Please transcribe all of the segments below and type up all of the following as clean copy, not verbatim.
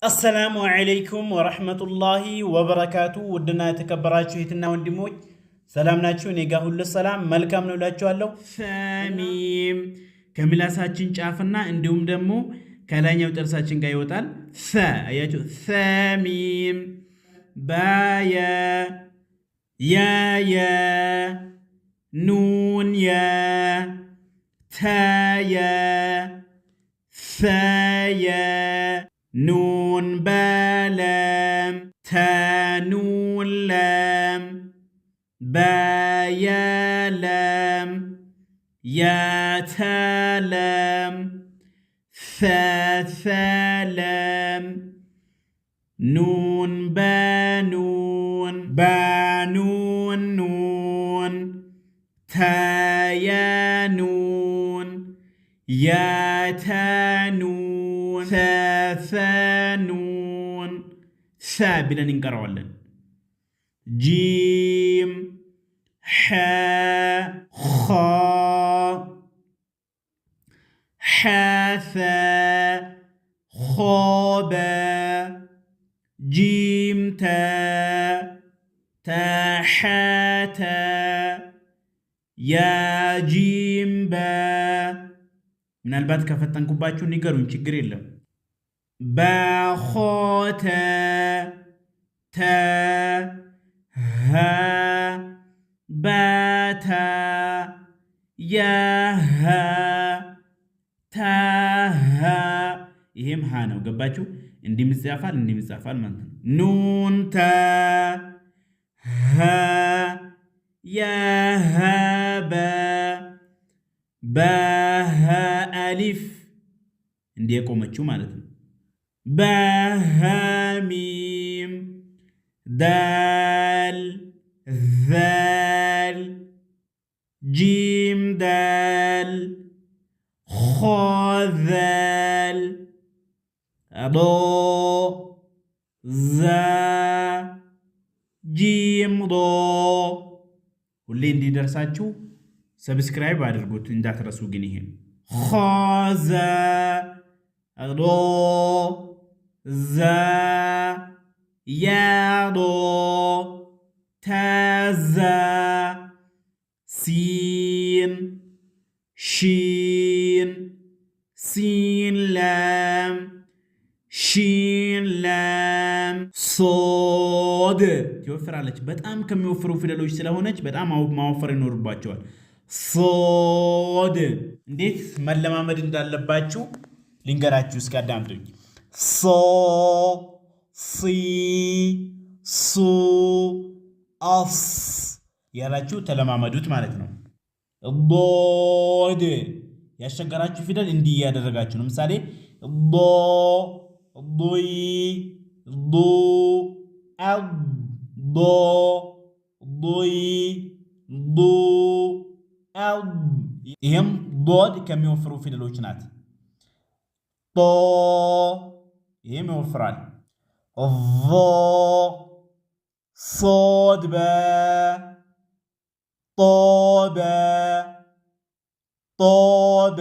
السلام عليكم ورحمة الله وبركاته ودنا تكبراتشو هيتنا وندموج سلام ناتشو نيقا هل السلام ملكام نولاتشو اللو ثاميم كملا ساتشين شافنا اندوم دمو كالانيا وتر ساتشين قايوتال اياتو ثاميم بايا يا نون يا تايا ثايا نون بالام تانون لام بايا لام يا تالام ثالام نون بانون بانون نون تايا نون يا تانون ثانون ثابلا نقرأ جيم حا خا حاثا خابا جيم تاحاتا يا جيم با من البات كفتن كوباتشو نيجرون تشجريلا باخوتا تا ها باتا يا ها تا ها ይሄም ها ነው ገባችሁ እንዲምጽፋል ማለት ነው ኑን ታ ها يا ها با ألف عندي يقومتشو مالتنا با ميم دال ذال جيم دال خا ذال ضو زا جيم ضو واللي عندي درساتشو سبسكرايب አድርጉት እንዳትረሱ ግን ይሄን ኻዛ ሮ ዛ ያዶ ተዛ ሲን ሺን ሲን ላም ሺን ላም ሶድ ትወፍራለች በጣም ከሚወፍሩ ፊደሎች ስለሆነች በጣም ማወፈር ይኖርባቸዋል ሶድ እንዴት መለማመድ እንዳለባችሁ ሊንገራችሁ እስኪ አዳምጡኝ ሶ ሲ ሱ አስ ያላችሁ ተለማመዱት ማለት ነው ዶድ ያስቸገራችሁ ፊደል እንዲህ ያደረጋችሁ ነው ምሳሌ ዶ ዶይ ዶ አብ ዶ ዶይ ዶ ይህም ዶድ ከሚወፍሩ ፊደሎች ናት ጦ ይህም ይወፍራል ዞ ሶድ በ ጦበ ጦበ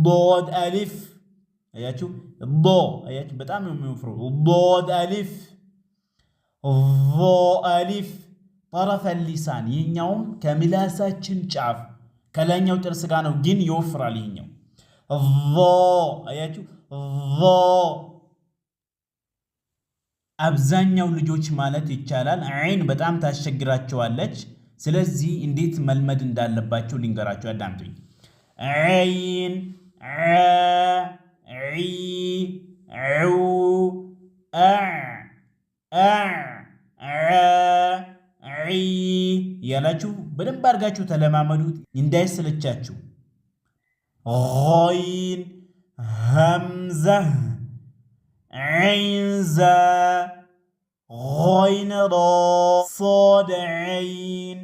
ዶድ አሊፍ አያችሁ ዶ አያችሁ በጣም የሚወፍሩ ዶድ አሊፍ ዞ አሊፍ طرف اللسان ይሄኛውም ከምላሳችን ጫፍ ከላይኛው ጥርስ ጋር ነው ግን ይወፍራል ይሄኛው ዞ አያችሁ ዞ አብዛኛው ልጆች ማለት ይቻላል አይን በጣም ታስቸግራቸዋለች ስለዚህ እንዴት መልመድ እንዳለባችሁ ሊንገራችሁ አዳምጡኝ አይን ዒ ዑ ያላችሁ በደንብ አድርጋችሁ ተለማመዱት እንዳይሰለቻችሁ غين همزة عين زا غين را صاد عين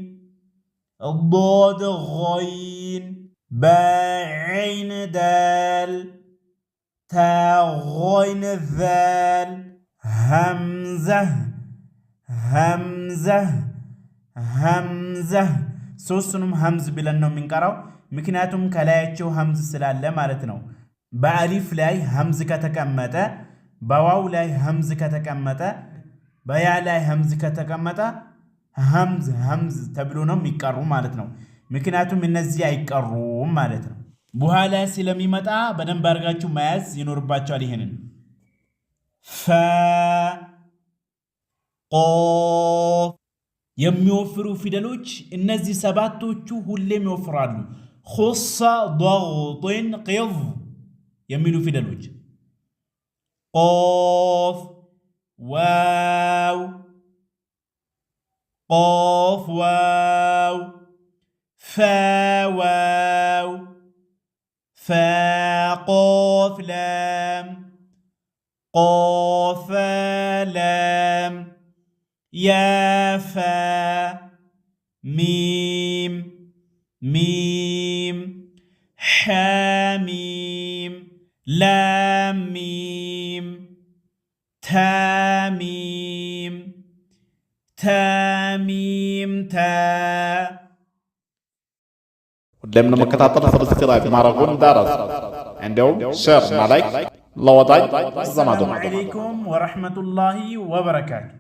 ضاد غين با عين دال تا غين ذال همزة همزة همزة ሶስቱንም ሀምዝ ብለን ነው የምንቀራው ምክንያቱም ከላያቸው ሀምዝ ስላለ ማለት ነው በአሊፍ ላይ ሀምዝ ከተቀመጠ በዋው ላይ ሀምዝ ከተቀመጠ በያ ላይ ሀምዝ ከተቀመጠ ሀምዝ ተብሎ ነው የሚቀሩ ማለት ነው። ምክንያቱም እነዚህ አይቀሩም ማለት ነው። በኋላ ስለሚመጣ በደንብ አድርጋችሁ መያዝ ይኖርባችኋል። ይሄንን ፈ ቆፍ የሚወፍሩ ፊደሎች እነዚህ ሰባቶቹ ሁሌም ይወፍራሉ። ኹሰ ضغطን ቅዝ የሚሉ ፊደሎች ቆፍ ዋው ቆፍ ዋው ፈ ዋው ፈ ቆፍ ለም ቆፍ ለም يا فا ميم ميم حاميم لام ميم تاميم تاميم تا قدامنا مكتاتنا سبسكرايب ማረጉን ዳረስ እንደውም ሼር እና ላይክ ለወዳጅ ዘመዶ السلام عليكم ورحمة الله وبركاته